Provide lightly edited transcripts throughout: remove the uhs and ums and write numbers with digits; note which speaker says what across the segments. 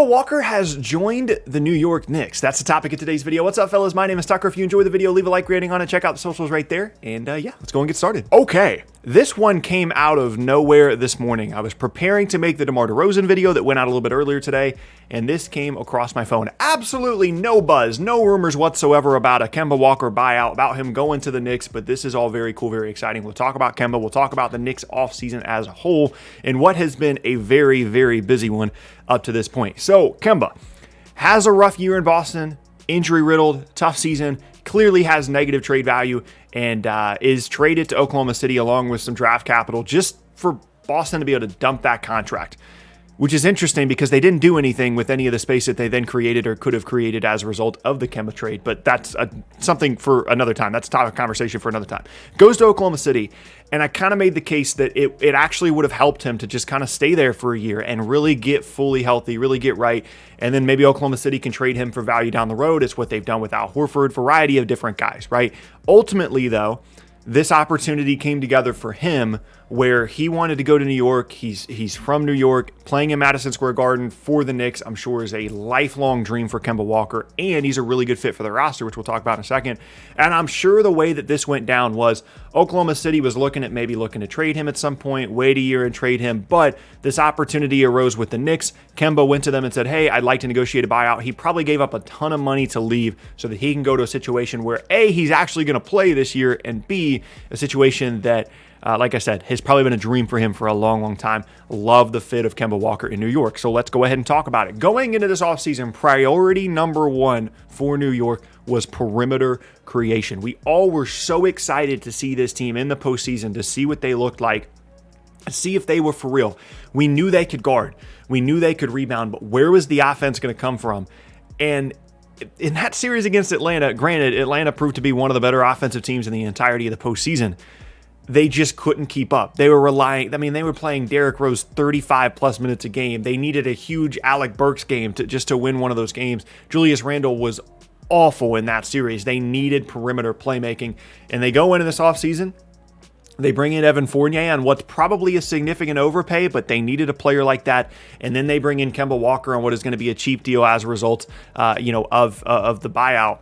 Speaker 1: Kemba Walker has joined the New York Knicks. That's the topic of today's video. What's up, fellas? My name is Tucker. If you enjoyed the video, leave a like rating on it. Check out the socials right there. And yeah, let's go and get started. Okay, this one came out of nowhere this morning. I was preparing to make the DeMar DeRozan video that went out a little bit earlier today, and this came across my phone. Absolutely no buzz, no rumors whatsoever about a Kemba Walker buyout, about him going to the Knicks, but this is all very cool, very exciting. We'll talk about Kemba. We'll talk about the Knicks offseason as a whole and what has been a very, very busy one up to this point. So Kemba has a rough year in Boston, injury-riddled, tough season, clearly has negative trade value, and is traded to Oklahoma City along with some draft capital just for Boston to be able to dump that contract, which is interesting because they didn't do anything with any of the space that they then created or could have created as a result of the Kemba trade. But that's something for another time. That's a topic of conversation for another time. Goes to Oklahoma City, and I kind of made the case that it actually would have helped him to just kind of stay there for a year and really get fully healthy, really get right. And then maybe Oklahoma City can trade him for value down the road. It's what they've done with Al Horford, variety of different guys, right? Ultimately, though, this opportunity came together for him where he wanted to go to New York. He's from New York. Playing in Madison Square Garden for the Knicks, I'm sure, is a lifelong dream for Kemba Walker, and he's a really good fit for the roster, which we'll talk about in a second. And I'm sure the way that this went down was Oklahoma City was looking to trade him at some point, wait a year and trade him, but this opportunity arose with the Knicks. Kemba went to them and said, hey, I'd like to negotiate a buyout. He probably gave up a ton of money to leave so that he can go to a situation where A, he's actually going to play this year, and B, a situation that like I said, has probably been a dream for him for a long, long time. Love the fit of Kemba Walker in New York. So let's go ahead and talk about it. Going into this offseason, priority number one for New York was perimeter creation. We all were so excited to see this team in the postseason, to see what they looked like, see if they were for real. We knew they could guard. We knew they could rebound, but where was the offense going to come from? And in that series against Atlanta, granted, Atlanta proved to be one of the better offensive teams in the entirety of the postseason. They just couldn't keep up. They were they were playing Derrick Rose 35 plus minutes a game. They needed a huge Alec Burks game to win one of those games. Julius Randle was awful in that series. They needed perimeter playmaking, and they go into this offseason. They bring in Evan Fournier on what's probably a significant overpay, but they needed a player like that. And then they bring in Kemba Walker on what is going to be a cheap deal as a result, of the buyout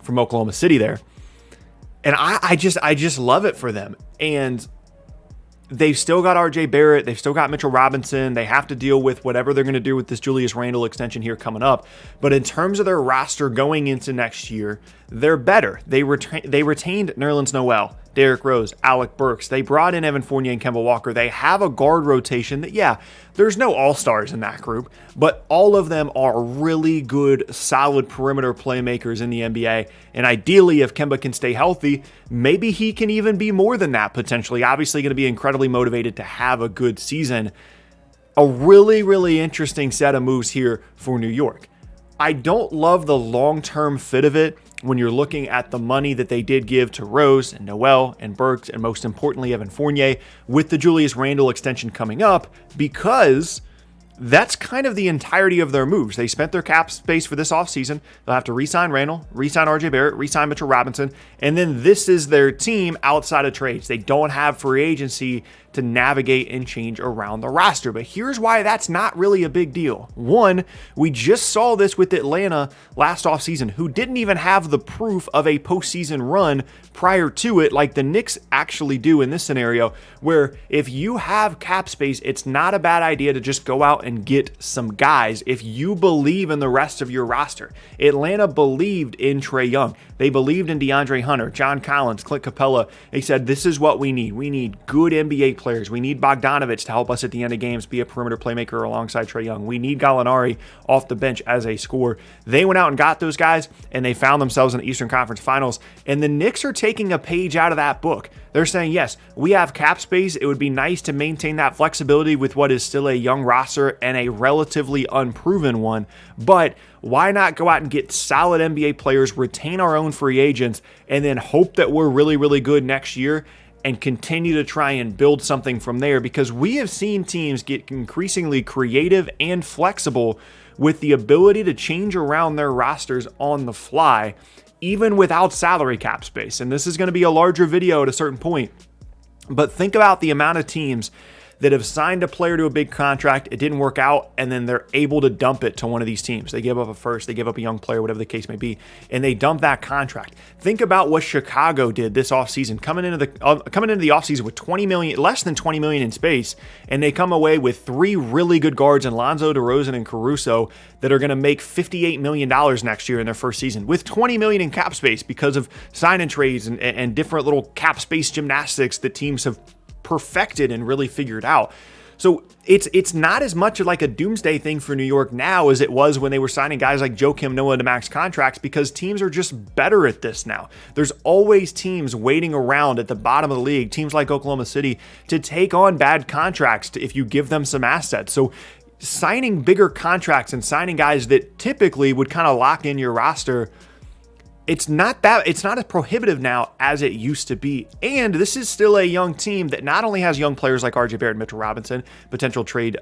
Speaker 1: from Oklahoma City there. And I just love it for them. And they've still got RJ Barrett. They've still got Mitchell Robinson. They have to deal with whatever they're going to do with this Julius Randle extension here coming up. But in terms of their roster going into next year, they're better. They retained Nerlens Noel, Derrick Rose, Alec Burks. They brought in Evan Fournier and Kemba Walker. They have a guard rotation that, yeah, there's no all-stars in that group, but all of them are really good, solid perimeter playmakers in the NBA. And ideally, if Kemba can stay healthy, maybe he can even be more than that potentially. Obviously going to be incredibly motivated to have a good season. A really, really interesting set of moves here for New York. I don't love the long-term fit of it when you're looking at the money that they did give to Rose and Noel and Burks and most importantly Evan Fournier with the Julius Randle extension coming up, because that's kind of the entirety of their moves. They spent their cap space for this offseason. They'll have to re-sign Randle, re-sign RJ Barrett, re-sign Mitchell Robinson, and then this is their team outside of trades. They don't have free agency to navigate and change around the roster. But here's why that's not really a big deal. One, we just saw this with Atlanta last offseason, who didn't even have the proof of a postseason run prior to it, like the Knicks actually do in this scenario, where if you have cap space, it's not a bad idea to just go out and get some guys if you believe in the rest of your roster. Atlanta believed in Trae Young. They believed in DeAndre Hunter, John Collins, Clint Capella. They said, this is what we need. We need good NBA players. We need Bogdanovich to help us at the end of games be a perimeter playmaker alongside Trae Young. We need Gallinari off the bench as a scorer. They went out and got those guys, and they found themselves in the Eastern Conference Finals. And the Knicks are taking a page out of that book. They're saying, yes, we have cap space. It would be nice to maintain that flexibility with what is still a young roster and a relatively unproven one. But why not go out and get solid NBA players, retain our own free agents, and then hope that we're really, really good next year and continue to try and build something from there? Because we have seen teams get increasingly creative and flexible with the ability to change around their rosters on the fly, even without salary cap space. And this is going to be a larger video at a certain point. But think about the amount of teams that have signed a player to a big contract, it didn't work out, and then they're able to dump it to one of these teams. They give up a first, they give up a young player, whatever the case may be, and they dump that contract. Think about what Chicago did this offseason, coming into the offseason with less than $20 million in space, and they come away with 3 really good guards in Lonzo, DeRozan, and Caruso that are going to make $58 million next year in their first season, with $20 million in cap space because of sign and trades and different little cap space gymnastics that teams have perfected and really figured out. So it's not as much like a doomsday thing for New York now as it was when they were signing guys like Joakim Noah to max contracts, because teams are just better at this now. There's always teams waiting around at the bottom of the league, teams like Oklahoma City, to take on bad contracts if you give them some assets. So signing bigger contracts and signing guys that typically would kind of lock in your roster, it's not as prohibitive now as it used to be. And this is still a young team that not only has young players like RJ Barrett and Mitchell Robinson, potential trade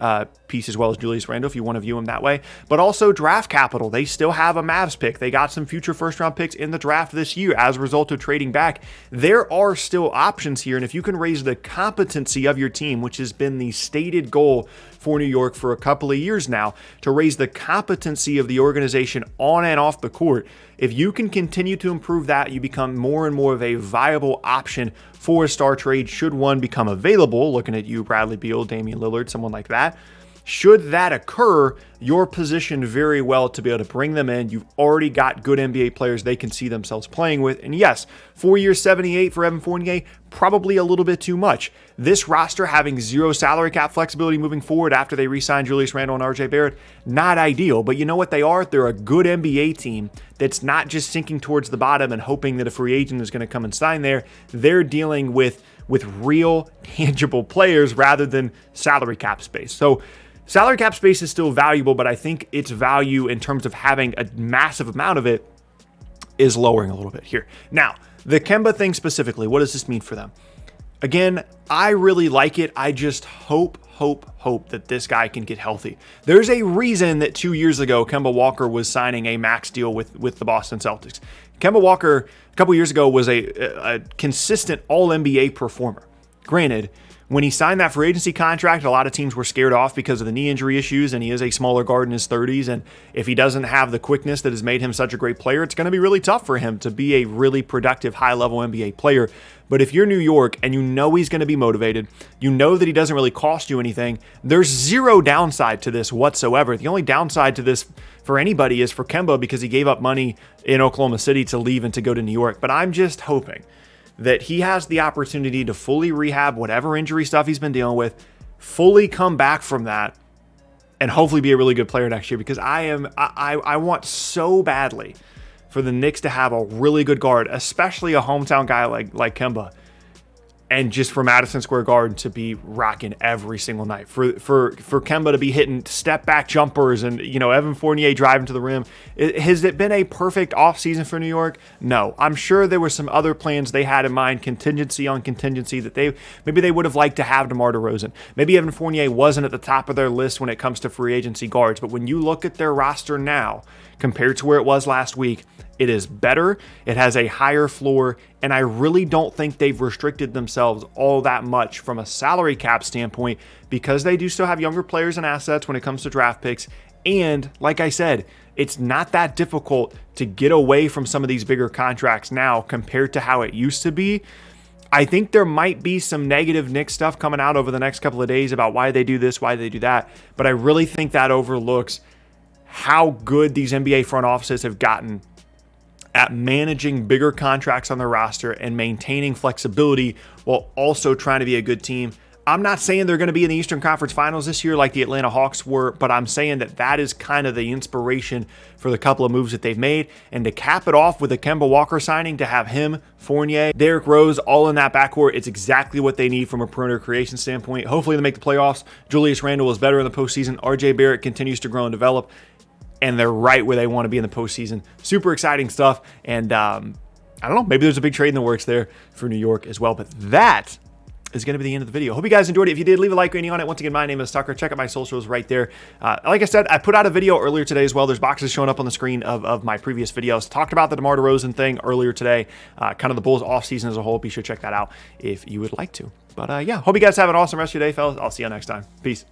Speaker 1: piece, as well as Julius Randle, if you want to view him that way, but also draft capital. They still have a Mavs pick. They got some future first-round picks in the draft this year as a result of trading back. There are still options here, and if you can raise the competency of your team, which has been the stated goal for New York for a couple of years now, to raise the competency of the organization on and off the court, if you can continue to improve that, you become more and more of a viable option for a star trade should one become available. Looking at you, Bradley Beal, Damian Lillard, someone like that. Should that occur, you're positioned very well to be able to bring them in. You've already got good NBA players they can see themselves playing with. And yes, 4 years, 78 for Evan Fournier, probably a little bit too much. This roster having 0 salary cap flexibility moving forward after they re-signed Julius Randle and RJ Barrett, not ideal. But you know what they are? They're a good NBA team that's not just sinking towards the bottom and hoping that a free agent is going to come and sign there. They're dealing with real, tangible players rather than salary cap space. So salary cap space is still valuable, but I think its value in terms of having a massive amount of it is lowering a little bit here. Now, the Kemba thing specifically, what does this mean for them? Again, I really like it. I just hope that this guy can get healthy. There's a reason that 2 years ago, Kemba Walker was signing a max deal with the Boston Celtics. Kemba Walker, a couple years ago, was a consistent All-NBA performer. Granted, when he signed that free agency contract, a lot of teams were scared off because of the knee injury issues, and he is a smaller guard in his 30s, and if he doesn't have the quickness that has made him such a great player, it's going to be really tough for him to be a really productive, high-level NBA player. But if you're New York and you know he's going to be motivated, you know that he doesn't really cost you anything, there's zero downside to this whatsoever. The only downside to this for anybody is for Kemba, because he gave up money in Oklahoma City to leave and to go to New York. But I'm just hoping that he has the opportunity to fully rehab whatever injury stuff he's been dealing with, fully come back from that, and hopefully be a really good player next year, because I want so badly for the Knicks to have a really good guard, especially a hometown guy like Kemba, and just for Madison Square Garden to be rocking every single night, for Kemba to be hitting step back jumpers and, Evan Fournier driving to the rim. Has it been a perfect offseason for New York? No. I'm sure there were some other plans they had in mind, contingency on contingency, that maybe they would have liked to have DeMar DeRozan. Maybe Evan Fournier wasn't at the top of their list when it comes to free agency guards, but when you look at their roster now compared to where it was last week, it is better, it has a higher floor, and I really don't think they've restricted themselves all that much from a salary cap standpoint, because they do still have younger players and assets when it comes to draft picks. And like I said, it's not that difficult to get away from some of these bigger contracts now compared to how it used to be. I think there might be some negative Knicks stuff coming out over the next couple of days about why they do this, why they do that, but I really think that overlooks how good these NBA front offices have gotten at managing bigger contracts on their roster and maintaining flexibility while also trying to be a good team. I'm not saying they're going to be in the Eastern Conference Finals this year like the Atlanta Hawks were, but I'm saying that is kind of the inspiration for the couple of moves that they've made. And to cap it off with a Kemba Walker signing, to have him, Fournier, Derrick Rose all in that backcourt, it's exactly what they need from a perimeter creation standpoint. Hopefully they make the playoffs. Julius Randle is better in the postseason. RJ Barrett continues to grow and develop, and they're right where they want to be in the postseason. Super exciting stuff. And I don't know, maybe there's a big trade in the works there for New York as well. But that is going to be the end of the video. Hope you guys enjoyed it. If you did, leave a like rating on it. Once again, my name is Tucker. Check out my socials right there. Like I said, I put out a video earlier today as well. There's boxes showing up on the screen of my previous videos. Talked about the DeMar DeRozan thing earlier today, kind of the Bulls offseason as a whole. Be sure to check that out if you would like to. But yeah, hope you guys have an awesome rest of your day, fellas. I'll see you next time. Peace.